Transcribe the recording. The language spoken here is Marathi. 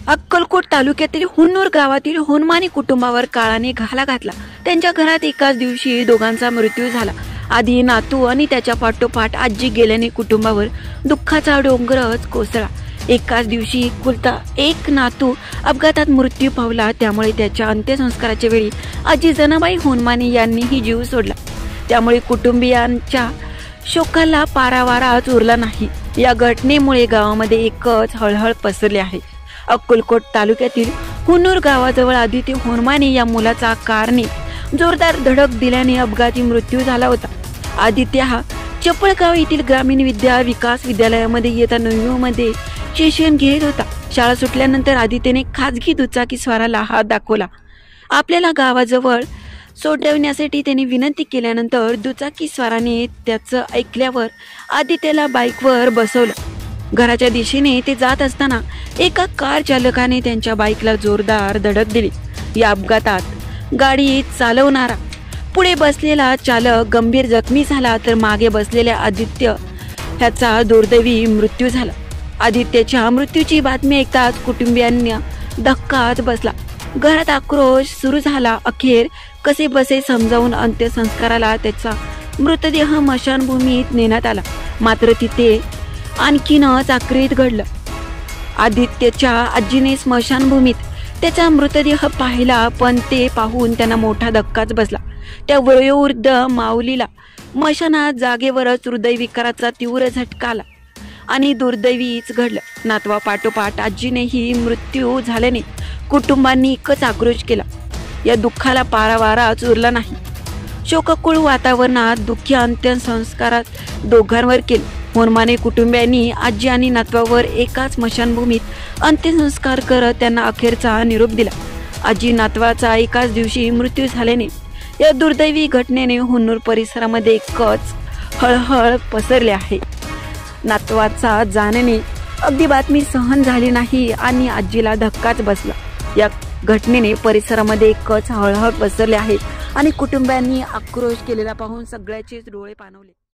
अक्कलकोट तालुक्यातील हुन्नूर गावातील होनमाने कुटुंबावर काळाने घाला घातला। त्यांच्या घरात एकाच दिवशी दोघांचा मृत्यू झाला। आधी नातू आणि त्याच्या पाठोपाठ आजी गेल्याने कुटुंबावर दुःखाचा डोंगरच कोसळला। एकाच दिवशी कुलता एक नातू अपघातात मृत्यू पावला। त्यामुळे त्याच्या अंत्यसंस्काराच्या वेळी आजी जनाबाई होनमाने यांनीही जीव सोडला। त्यामुळे कुटुंबियांच्या शोकाला पारावाराच उरला नाही। या घटनेमुळे गावामध्ये एकच हळहळ पसरली आहे। अक्कलकोट तालुक्यातील हुन्नूर गावाजवळ आदित्य होनमाने या मुलाचा कारने जोरदार धडक दिल्याने अपघाती मृत्यू झाला होता। आदित्य हा चपळगाव येथील ग्रामीण विद्या विकास विद्यालयामध्ये इयत्ता 9वी मध्ये शिक्षण घेत होता। शाळा सुटल्यानंतर आदित्यने खाजगी दुचाकी स्वाराला हात दाखवला। आपल्याला गावाजवळ सोडवण्यासाठी त्याने विनंती केल्यानंतर दुचाकी स्वाराने त्याचं ऐकल्यावर आदित्यला बाईकवर बसवलं। घराच्या दिशेने ते जात असताना एका कार चालकाने त्यांच्या बाईकला जोरदार धडक दिली। या अपघातात गाडी चालवणारा पुढे बसलेला चालक गंभीर जखमी झाला, तर मागे बसलेल्या आदित्य ह्याचा दुर्दैवी मृत्यू झाला। आदित्यच्या मृत्यूची बातमी ऐकताच कुटुंबियांना धक्काच बसला। घरात आक्रोश सुरू झाला। अखेर कसे बसे समजावून अंत्यसंस्काराला त्याचा मृतदेह स्मशानभूमीत नेण्यात आला। मात्र तिथे आणखीनच आक्रीत घडलं। आदित्यच्या आजीने स्मशानभूमीत त्याचा मृतदेह पाहिला, पण ते पाहून त्यांना मोठा धक्काच बसला। त्या वयोवृद्ध माऊलीला स्मशानात जागेवरच हृदयविकाराचा तीव्र झटका आला आणि दुर्दैवीच घडलं। नातवा पाठोपाठ आजीनेही मृत्यू झाल्याने कुटुंबांनी एकच आक्रोश केला। या दुःखाला पारावाराच उरला नाही। शोककुळ वातावरणात दुःखी अंत्यसंस्कारात दोघांवर केले। होनमाने कुटुंबियांनी आजी आणि नातवावर एकाच स्मशानभूमीत अंत्यसंस्कार करत त्यांना अखेरचा निरोप दिला। आजी नातवाचा एकाच दिवशी मृत्यू झाल्याने या दुर्दैवी घटनेने हुन्नूर परिसरामध्ये एकच हळहळ पसरले आहे। नातवाचा जाण्याने अगदी बातमी सहन झाली नाही आणि आजीला धक्काच बसला। या घटनेने परिसरामध्ये एकच हळहळ पसरले आहे आणि कुटुंबियांनी आक्रोश केलेला पाहून सगळ्याचेच डोळे पाणवले।